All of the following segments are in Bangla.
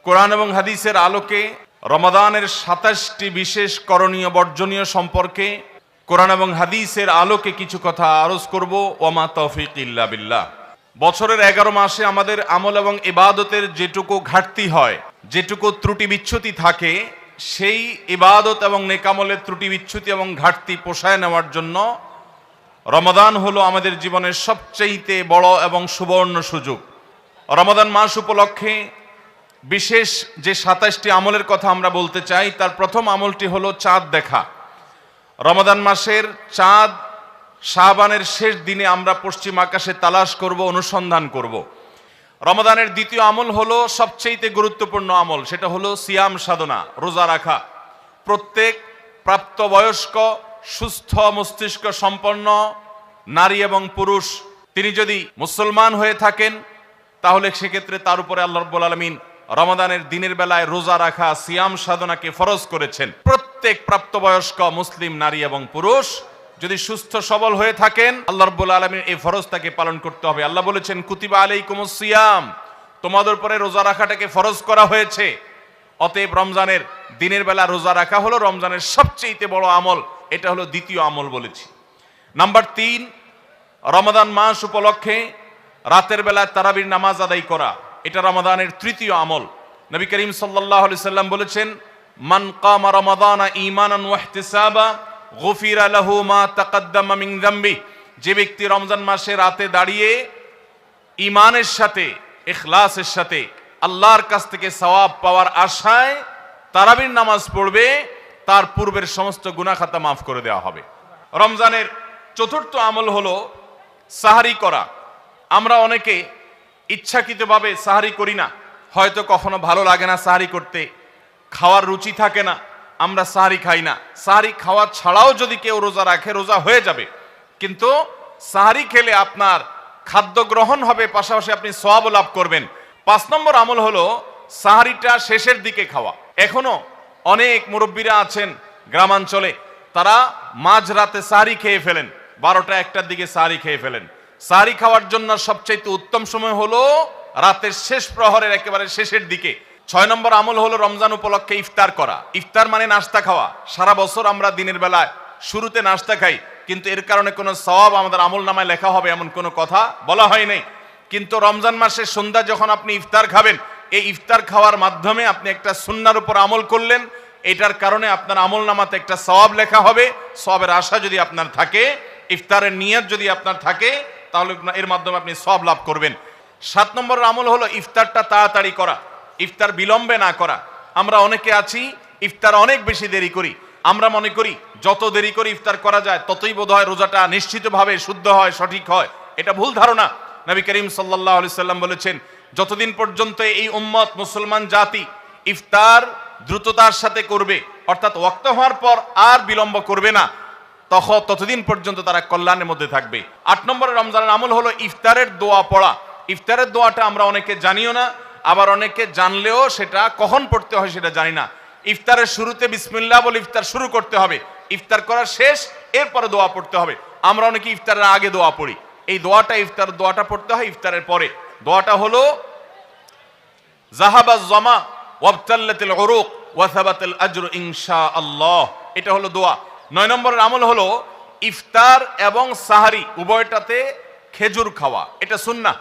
কোরআন এবং হাদিসের আলোকে রমাদানের ২৭টি বিশেষ করণীয় বর্জনীয় সম্পর্কে কোরআন এবং হাদিসের আলোকে কিছু কথা আরজ করব। ওয়ামা তৌফিক ইল্লা বিল্লাহ। বছরের ১১ মাসে আমাদের আমল এবং ইবাদতের যেটুকু ঘাটতি হয়, যেটুকু ত্রুটি বিচ্যুতি থাকে, সেই ইবাদত এবং নেকামলের ত্রুটি বিচ্যুতি এবং ঘাটতি পোষায় নেওয়ার জন্য রমাদান হলো আমাদের জীবনের সবচেয়ে বড় এবং সুবর্ণ সুযোগ। রমাদান মাস উপলক্ষে বিশেষ যে ২৭টি আমলের কথা আমরা বলতে চাই, তার প্রথম আমলটি হলো চাঁদ দেখা। রমাদান মাসের চাঁদ শাবানের শেষ দিনে আমরা পশ্চিম আকাশে তালাশ করব, অনুসন্ধান করব। রমাদানের দ্বিতীয় আমল হলো সবচেয়ে গুরুত্বপূর্ণ আমল, সেটা হলো সিয়াম সাধনা, রোজা রাখা। প্রত্যেক প্রাপ্তবয়স্ক সুস্থ মস্তিষ্ক সম্পন্ন নারী এবং পুরুষ তিনি যদি মুসলমান হয়ে থাকেন, তাহলে সেক্ষেত্রে তার উপরে আল্লাহ রাব্বুল আলামিন রমাদানের দিনের বেলায় রোজা রাখা, সিয়াম সাধনাকে ফরজ করেছেন। প্রত্যেক প্রাপ্তবয়স্ক মুসলিম নারী এবং পুরুষ যদি সুস্থ সবল হয়ে থাকেন, আল্লাহ রাব্বুল আলামিন এই ফরজটাকে পালন করতে হবে। আল্লাহ বলেছেন, কুতিবা আলাইকুমুস সিয়াম, তোমাদের উপরে রোজা রাখাটাকে ফরজ করা হয়েছে। অতএব রমজানের দিনের বেলা রোজা রাখা হলো রমজানের সবচেয়ে বড় আমল। এটা হলো দ্বিতীয় আমল বলেছি। নাম্বার ৩, রমাদান মাস উপলক্ষে রাতের বেলায় তারাবির নামাজ আদায় করা, এটা রমাদানের তৃতীয় আমল। নবী করিম সাল্লাল্লাহু আলাইহি সাল্লাম বলেছেন, মান কামা রমাদানা ঈমানান ওয়া ইহতিসাবা গুফিরা লাহু মা তাকাদ্দামা মিন যামবি। যে ব্যক্তি রমজান মাসে রাতে দাঁড়িয়ে ঈমানের সাথে, ইখলাসের সাথে আল্লাহর কাছ থেকে সওয়াব পাওয়ার আশায় তারাবির নামাজ পড়বে, তার পূর্বের সমস্ত গুনাহ খাতা মাফ করে দেওয়া হবে। রমজানের চতুর্থ আমল হলো সাহারি করা। আমরা অনেকে ইচ্ছাকৃতভাবে সাহারি করি না, হয়তো কখনো ভালো লাগে না সাহারি করতে, খাওয়ার রুচি থাকে না, আমরা সাহারি খাই না। সাহারি খাওয়া ছাড়াও যদি কেউ রোজা রাখে, রোজা হয়ে যাবে, কিন্তু সাহারি খেলে আপনার খাদ্য গ্রহণ হবে, পাশাপাশি আপনি সওয়াব লাভ করবেন। ৫ নম্বর আমল হলো সাহারিটা শেষের দিকে খাওয়া। এখনো অনেক মুরব্বীরা আছেন গ্রামাঞ্চলে, তারা মাঝরাতে সাহারি খেয়ে ফেলেন, ১২টা-১টার দিকে সাহারি খেয়ে ফেলেন। সাহারি খাওয়ার জন্য সবচাইতে উত্তম সময় হলো রাতের শেষ প্রহরের একেবারে শেষের দিকে। ৬ নম্বর আমল হলো রমজান উপলক্ষে ইফতার করা। ইফতার মানে নাস্তা খাওয়া। সারা বছর আমরা দিনের বেলায় শুরুতে নাস্তা খাই, কিন্তু এর কারণে কোনো সওয়াব আমাদের আমল নামায় লেখা হবে এমন কোনো কথা বলা হয় নাই। কিন্তু রমজান মাসের সন্ধ্যা যখন আপনি ইফতার খাবেন, এই ইফতার খাওয়ার মাধ্যমে আপনি একটা সুন্নাহর উপর আমল করলেন, এটার কারণে আপনার আমল নামাতে একটা সওয়াব লেখা হবে। সওয়াবের আশা যদি আপনার থাকে, ইফতারের নিয়ত যদি আপনার থাকে, তাহলে এর মাধ্যমে আপনি সওয়াব লাভ করবেন। ৭ নম্বর আমল হলো ইফতারটা তাড়াতাড়ি করা, ইফতার বিলম্বে না করা। আমরা অনেকে আছি ইফতার অনেক বেশি দেরি করি। আমরা মনে করি যত দেরি করে ইফতার করা যায় ততই বোধহয় রোজাটা নিশ্চিতভাবে শুদ্ধ হয়, সঠিক হয়। এটা ভুল ধারণা। নবী করিম সাল্লাল্লাহু আলাইহি সাল্লাম বলেছেন, যতদিন পর্যন্ত এই উম্মত মুসলমান জাতি ইফতার দ্রুততার সাথে করবে, অর্থাৎ ওয়াক্ত হওয়ার পর আর বিলম্ব করবে না, ততদিন পর্যন্ত তারা কল্যাণের মধ্যে থাকবে। ৮ নম্বরের রমজানের আমল হলো ইফতারের দোয়া পড়া। ইফতারের দোয়াটা আমরা অনেকে জানিও না, আবার অনেকে জানলেও সেটা কখন পড়তে হয় সেটা জানি না। ইফতারের শুরুতে বিসমিল্লাহ বলে ইফতার শুরু করতে হবে, ইফতার করা শেষ, এরপরে দোয়া পড়তে হবে। আমরা অনেকে ইফতারের আগে দোয়া পড়ি। এই দোয়াটা, ইফতার দোয়াটা পড়তে হয় ইফতারের পরে। দোয়াটা হলো যাহাবাজ জামা ওয়াবতাল্লাতিল উরুক ওয়া সাবাতাল আজরু ইনশাআল্লাহ, এটা হলো দোয়া। ৯ নম্বরের আমল হলো ইফতার এবং সাহারি উভয়টাতে খেজুর খাওয়া, এটা সুন্নাহ।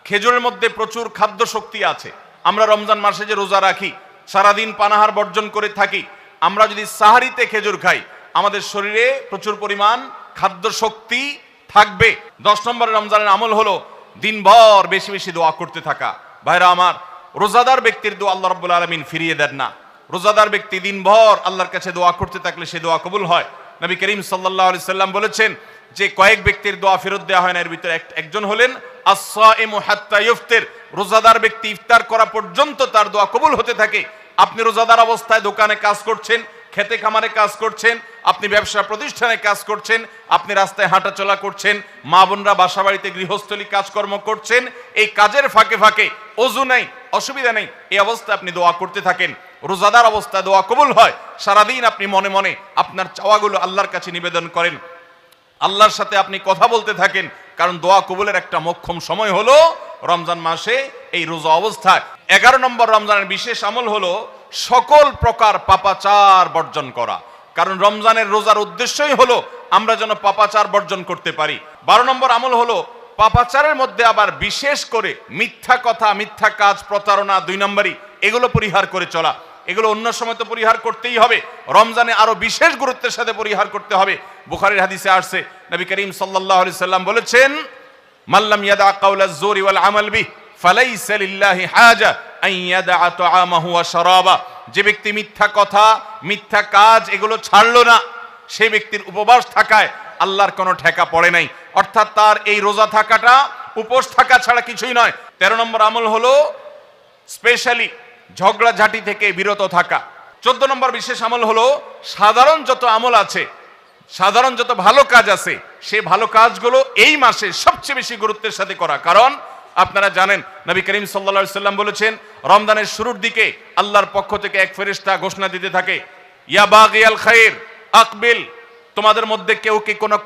খেজুরের মধ্যে প্রচুর খাদ্য শক্তি আছে। আমরা রমজান মাসে যে রোজা রাখি, সারাদিন পানাহার বর্জন করে থাকি, আমরা যদি সাহারিতে খেজুর খাই, আমাদের শরীরে প্রচুর পরিমাণ খাদ্য শক্তি থাকবে। ১০ নম্বরের রমজানের আমল হলো দিনভর বেশি বেশি দোয়া করতে থাকা। ভাইরা আমার, রোজাদার ব্যক্তির দোয়া আল্লাহ রাব্বুল আলামিন ফিরিয়ে দেন না। রোজাদার ব্যক্তি দিনভর আল্লাহর কাছে দোয়া করতে থাকলে সে দোয়া কবুল হয়। নবী করিম সাল্লাল্লাহু আলাইহি সাল্লাম বলেছেন যে কয়েক ব্যক্তির দোয়া ফেরত দেওয়া হয় না, এর ভিতরে একজন হলেন আস-সাইমু হাত্তা ইফতির, রোজাদার ব্যক্তি ইফতার করা পর্যন্ত তার দোয়া কবুল হতে থাকে। আপনি রোজাদার অবস্থায় দোকানে কাজ করছেন, খেতে খামারে কাজ করছেন, আপনি ব্যবসা প্রতিষ্ঠানে কাজ করছেন, আপনি রাস্তায় হাঁটাচলা করছেন, মা বোনরা বাসা বাড়িতে গৃহস্থলী কাজকর্ম করছেন, এই কাজের ফাঁকে ফাঁকে ওযু নাই, অসুবিধা নেই, এই অবস্থায় আপনি দোয়া করতে থাকেন। রোজাদার অবস্থায় দোয়া কবুল হয়। সারাদিন আপনি মনে মনে আপনার চাওয়াগুলো আল্লাহর কাছে নিবেদন করেন, আল্লাহর সাথে আপনি কথা বলতে থাকেন, কারণ দোয়া কবুলের একটা মোক্ষম সময় হলো রমজান মাসে এই রোজা অবস্থায়। 11 নম্বর রমজানের বিশেষ আমল হলো সকল প্রকার পাপাচার বর্জন করা, কারণ রমজানের রোজার উদ্দেশ্যই হলো আমরা যেন পাপাচার বর্জন করতে পারি। 12 নম্বর আমল হলো পাপাচারের মধ্যে আবার বিশেষ করে মিথ্যা কথা, মিথ্যা কাজ, প্রতারণা 2 নম্বরই, এগুলো পরিহার করে চলা। এগুলো অন্য সময় তো পরিহার করতেই হবে, রমজানে আরো বিশেষ গুরুত্বের সাথে পরিহার করতে হবে। বুখারীর হাদিসে আসছে, নবী করিম সাল্লাল্লাহু আলাইহি সাল্লাম বলেছেন, মাল্লাম ইয়াদা কাওলা যুরি ওয়াল আমাল বিহি ফালাইসা লিল্লাহি হাজা আন ইয়াদা তাআমাহু ওয়া শারাবা। যে ব্যক্তি মিথ্যা কথা, মিথ্যা কাজ এগুলো ছাড়লো না, সেই ব্যক্তির উপবাস থাকায় আল্লাহর কোনো ঠেকা পড়ে নাই। অর্থাৎ তার এই রোজা থাকাটা উপোস থাকা ছাড়া কিছুই নয়। 13 নম্বর আমল হলো স্পেশালি ঝগড়াঝাটি থেকে বিরত থাকা। 14 নম্বর বিশেষ আমল হলো সাধারণ যত আমল আছে, সাধারণ যত ভালো কাজ আছে, সেই ভালো কাজগুলো এই মাসে সবচেয়ে বেশি গুরুত্বের সাথে করা। কারণ আপনারা জানেন নবী করিম সাল্লাল্লাহু আলাইহি সাল্লাম বলেছেন, রমজানের শুরুর দিকে আল্লাহর পক্ষ থেকে এক ফেরেশতা ঘোষণা দিতে থাকে, ইয়া বাগিয়াল খায়র আকবিল। তোমাদের মধ্যে কেউ কি কোনো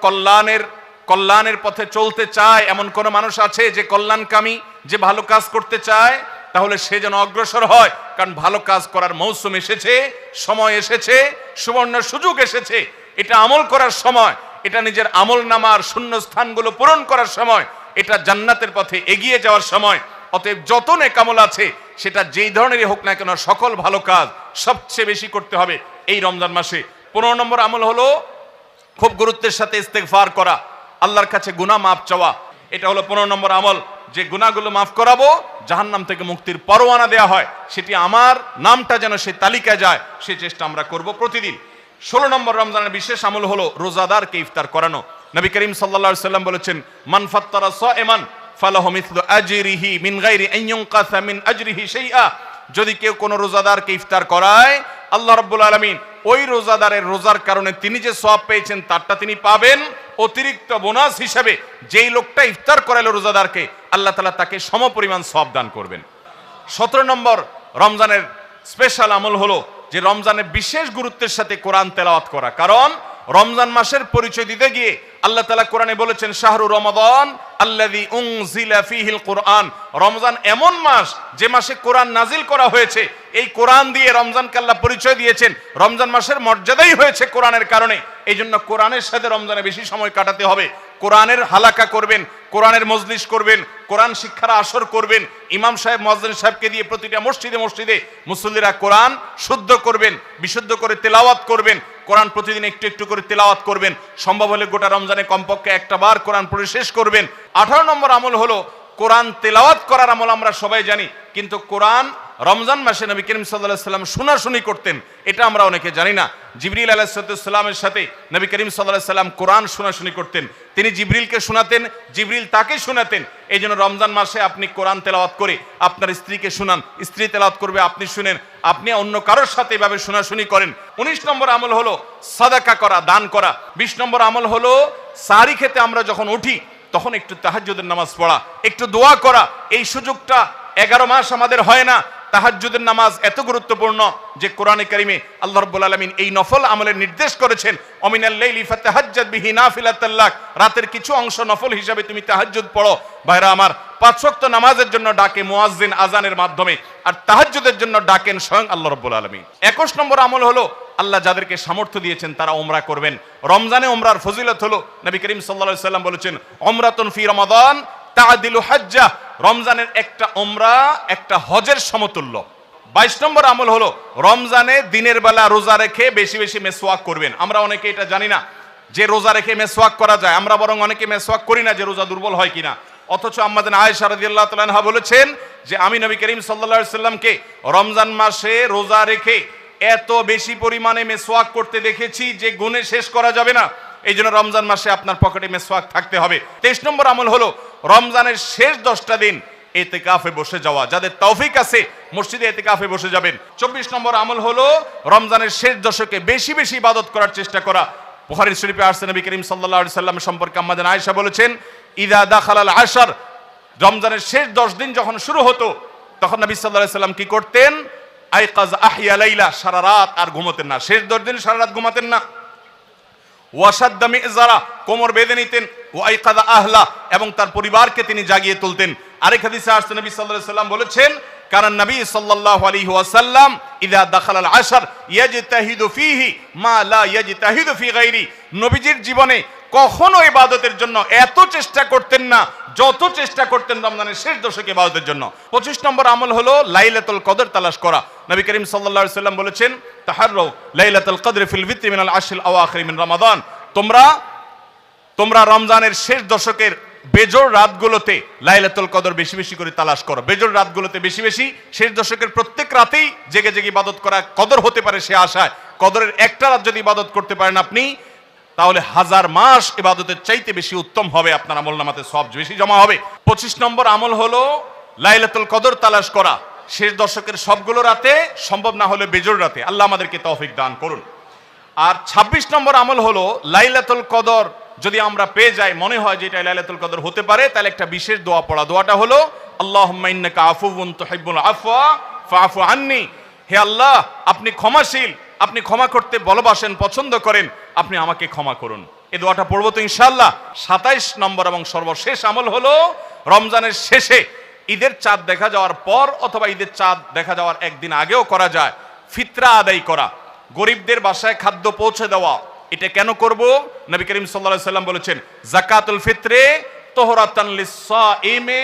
কল্যাণের পথে চলতে চায়, এমন কোন মানুষ আছে যে কল্যাণকামী, যে ভালো কাজ করতে চায়, তাহলে সে যেন অগ্রসর হয়। কারণ ভালো কাজ করার মৌসুম এসেছে, সময় এসেছে, সুবর্ণ সুযোগ এসেছে। এটা আমল করার সময়, এটা নিজের আমল নামার শূন্য স্থানগুলো পূরণ করার সময়, এটা জান্নাতের পথে এগিয়ে যাওয়ার সময়। অতএব যত নেক আমল আছে, সেটা যেই ধরনেরই হোক না কেন, সকল ভালো কাজ সবচেয়ে বেশি করতে হবে এই রমজান মাসে। 15 নম্বর আমল হলো খুব গুরুত্বের সাথে ইস্তেগফার করা, আল্লাহর কাছে গুনাহ মাফ চাওয়া। এটা হলো 15 নম্বর আমল, যে গুনাহগুলো মাফ করাবো, জাহান্নাম থেকে মুক্তির পরোয়ানা দেয়া হয়, সেটি আমার নামটা যেন সেই তালিকায় যায়, সেই চেষ্টা আমরা করব প্রতিদিন। 16 নম্বর রমজানের বিশেষ আমল হলো রোজাদারকে ইফতার করানো। নবী করিম সাল্লাল্লাহু আলাইহি সাল্লাম বলেছেন, মান ফাত্তারা সাইমান ফালাহু মিসলু আজরিহি মিন গায়রি আন ইউনকাসা মিন আজরিহি শাইআ। যদি কেউ কোনো রোজাদারকে ইফতার করায়, আল্লাহ রাব্বুল আলামিন ওই রোজাদারের রোজার কারণে তিনি যে সওয়াব পেয়েছেন তারটা তিনি পাবেন, অতিরিক্ত বোনাস হিসেবে যেই লোকটা ইফতার করালো রোজাদারকে, আল্লাহ তাআলা তাকে সমপরিমাণ সওয়াব দান করবেন। 17 নম্বর রমজানের স্পেশাল আমল হলো যে রমজানে বিশেষ গুরুত্বের সাথে কোরআন তেলাওয়াত করা। কারণ রমজান মাসের পরিচয় দিতে গিয়ে আল্লাহ তাআলা কোরআনে বলেছেন, শাহরু রমাদান আল্লাযী উনজিলা ফীহিল কুরআন। রমজান এমন মাস যে মাসে কোরআন নাজিল করা হয়েছে। এই কোরআন দিয়ে রমজানকে আল্লাহ পরিচয় দিয়েছেন। রমজান মাসের মর্যাদাই হয়েছে কোরআনের কারণে। এই জন্য কোরআনের সাথে রমজানে বেশি সময় কাটাতে হবে। কোরআনের হালাকা করবেন, কোরআনের মজলিস করবেন, কোরআন শিক্ষার আসর করবেন, ইমাম সাহেব মুয়াজ্জিন সাহেবকে দিয়ে প্রতিটা মসজিদে মসজিদে মুসল্লিরা কোরআন শুদ্ধ করবেন, বিশুদ্ধ করে তেলাওয়াত করবেন। কোরআন প্রতিদিন একটু একটু করে তেলাওয়াত করবেন। সম্ভব হলে গোটা রমজানে কমপক্ষে একটা বার কোরআন পড়ে শেষ করবেন। 18 নম্বর আমল হলো কোরআন তেলাওয়াত করার আমল। আমরা সবাই জানি, কিন্তু কোরআন রমজান মাসে নবী করিম সাল্লাল্লাহু আলাইহি সাল্লাম শোনাশুনি করতেন, এটা আমরা অনেকে জানি না। জিবরিল আলাইহিস সালামের সাথে নবী করিম সাল্লাল্লাহু আলাইহি সাল্লাম কোরআন শোনাশুনি করতেন। তিনি জিবরিলকে শোনাতেন, জিবরিল তাকে শোনাতেন। এই জন্য রমজান মাসে আপনি কোরআন তেলাওয়াত করে আপনার স্ত্রীকে শোনান, স্ত্রী তেলাওয়াত করবে, আপনি শুনেন, আপনি অন্য কারোর সাথে এভাবে শোনাশুনি করেন। 19 নম্বর আমল হলো সাদাকা করা, দান করা। 20 নম্বর আমল হলো সাহরি খেতে আমরা যখন উঠি তখন একটু তাহাজ্জুদের নামাজ পড়া, একটু দোয়া করা। এই সুযোগটা 11 মাস আমাদের হয় না। তাহাজ্জুদের নামাজ এত গুরুত্বপূর্ণ যে কোরআনে কারিমে আল্লাহ রাব্বুল আলামিন এই নফল আমলের নির্দেশ করেছেন, অমিনাল লাইলি ফাতাহাজ্জাদ বিহি নাফিলাতাল লাক। রাতের কিছু অংশ নফল হিসাবে তুমি তাহাজ্জুদ পড়ো। ভাইরা আমার, 5 ওয়াক্ত নামাজের জন্য ডাকে মুয়াজ্জিন আজানের মাধ্যমে, আর তাহাজ্জুদের জন্য ডাকেন স্বয়ং আল্লাহ রাব্বুল আলামিন। 21 নম্বর আমল হলো আল্লাহ যাদেরকে সামর্থ্য দিয়েছেন তারা উমরা করবেন। রমজানে উমরার ফজিলত হলো, নবী করিম সাল্লাল্লাহু আলাইহি সাল্লাম বলেছেন, উমরাতুন ফি রমাদান তাআদিলু হাজ্জা। রমজানের একটা উমরা একটা হজের সমতুল্য। 22 নম্বর আমল হলো রমজানে দিনের বেলা রোজা রেখে বেশি বেশি মেসওয়াক করবেন। আমরা অনেকে এটা জানি না যে রোজা রেখে মেসওয়াক করা যায়। আমরা বরং অনেকে মেসওয়াক করি না যে রোজা দুর্বল হয় কিনা। অথচ আম্মাজান আয়েশা রাদিয়াল্লাহু তাআলা আনহা বলেছেন যে আমি নবী করিম সাল্লাল্লাহু আলাইহি সাল্লামকে রমজান মাসে রোজা রেখে এত বেশি পরিমাণে মেসওয়াক করতে দেখেছি যে গুণে শেষ করা যাবে না। এই জন্য রমজান মাসে আপনার পকেটে মেসওয়াক থাকতে হবে। 23 নম্বর আমল হলো রমজানের শেষ 10টা দিন ইতিকাফে বসে যাওয়া। যাদের তৌফিক আছে মসজিদে ইতিকাফে বসে যাবেন। 24 নম্বর আমল হলো রমজানের শেষ দশকে বেশি বেশি ইবাদত করার চেষ্টা করা। বুখারী শরীফে আসছে নবী করিম সাল্লাল্লাহু আলাইহি সাল্লাম সম্পর্কে আম্মাজান আয়েশা বলেছেন, ইদা দাখালাল আশর, রমজানের শেষ 10 দিন যখন শুরু হতো তখন নবী সাল্লাল্লাহু আলাইহি সাল্লাম কি করতেন? আইকাজ আহিয়া লাইলা, সারা রাত আর ঘুমাতেন না। শেষ 10 দিন সারা রাত ঘুমাতেন না। ওয়াসাদ্দা মিজারা, কোমর বেঁধে নিতেন। ওয়াইকাযা আহলা, এবং তার পরিবারকে তিনি জাগিয়ে তুলতেন। আরেক হাদিসে আসছে নবী সাল্লাল্লাহু আলাইহি ওয়াসাল্লাম বলেছেন, কারণ নবী সাল্লাল্লাহু আলাইহি ওয়াসাল্লাম ইযা দাখালাল আশর ইয়াজতাহিদু ফীহি মা লা ইয়াজতাহিদু ফী গায়রি। নবীজির জীবনে কখনো ইবাদতের জন্য এত চেষ্টা করতেন না যত চেষ্টা করতেন রমজানের শেষ দশকে ইবাদতের জন্য। 25 নম্বর আমল হলো লাইলাতুল কদর তালাশ করা। নবী করিম সাল্লাল্লাহু আলাইহি ওয়াসাল্লাম বলেছেন, তাহাররু লাইলাতুল কদর ফিল ভিতরি মিনাল আশরিল আওয়াখির মিন রমাদান। তোমরা রমজানের শেষ দশকের বেজোড় রাতগুলোতে লাইলাতুল কদর বেশি বেশি করে তালাশ করো। বেজোড় রাতগুলোতে বেশি বেশি, শেষ দশকের প্রত্যেক রাতেই জেগে জেগে ইবাদত করা কদর হতে পারে সে আশায়। কদরের একটা রাত যদি ইবাদত করতে পারেন আপনি, তাহলে 1000 মাস ইবাদতের চাইতে বেশি উত্তম হবে, আপনার আমলনামাতে সওয়াব বেশি জমা হবে। 25 নম্বর আমল হলো লাইলাতুল কদর তালাশ করা শেষ দশকের সবগুলো রাতে, সম্ভব না হলে বেজোড় রাতে। আল্লাহ আমাদেরকে তৌফিক দান করুন। আর 26 নম্বর আমল হলো লাইলাতুল কদর যদি আমরা পেয়ে যাই, মনে হয় যে এটা লাইলাতুল কদর হতে পারে, তাহলে একটা বিশেষ দোয়া পড়া। দোয়াটা হলো আল্লাহুম্মা ইন্নাকা আফুউন তুহিব্বুল আফওয়া ফাআফু আন্নি। হে আল্লাহ, আপনি ক্ষমাশীল, আপনি ক্ষমা করতে ভালোবাসেন, পছন্দ করেন, আপনি আমাকে ক্ষমা করুন। এই দোয়াটা পড়বো তো ইনশাআল্লাহ। 27 নম্বর এবং সর্বশেষ আমল হলো রমজানের শেষে ঈদের চাঁদ দেখা যাওয়ার পর অথবা ঈদের চাঁদ দেখা যাওয়ার একদিন আগেও করা যায় ফিতরা আদায় করা, গরিবদের বাসায় খাদ্য পৌঁছে দেওয়া। এটা কেন করব? নবী করিম সাল্লাল্লাহু আলাইহি ওয়াসাল্লাম বলেছেন, যাকাতুল ফিত্রে তুহরাতান লিস-সাইমি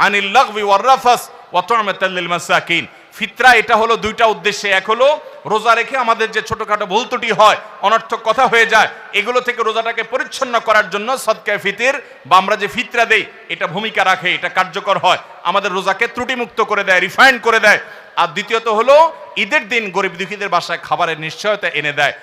আনিল লাগবি ওয়ার রাফাস ওয়া তু'মাতাল লিল মাসাকিন। ফিতরা এটা হলো দুইটা উদ্দেশ্যে। এক হলো রোজা রেখে আমাদের যে ছোটখাটো ভুল ত্রুটি হয়, অনর্থক কথা হয়ে যায়, এগুলো থেকে রোজাটাকে পরিচ্ছন্ন করার জন্য সদকায়ে ফিতর বা আমরা যে ফিতরা দেই এটা ভূমিকা রাখে, এটা কার্যকর হয়, আমাদের রোজাকে ত্রুটিমুক্ত করে দেয়, রিফাইন্ড করে দেয়। আর দ্বিতীয়ত হলো ঈদের দিন গরিব দুঃখীদের বাসায় খাবারের নিশ্চয়তা এনে দেয়।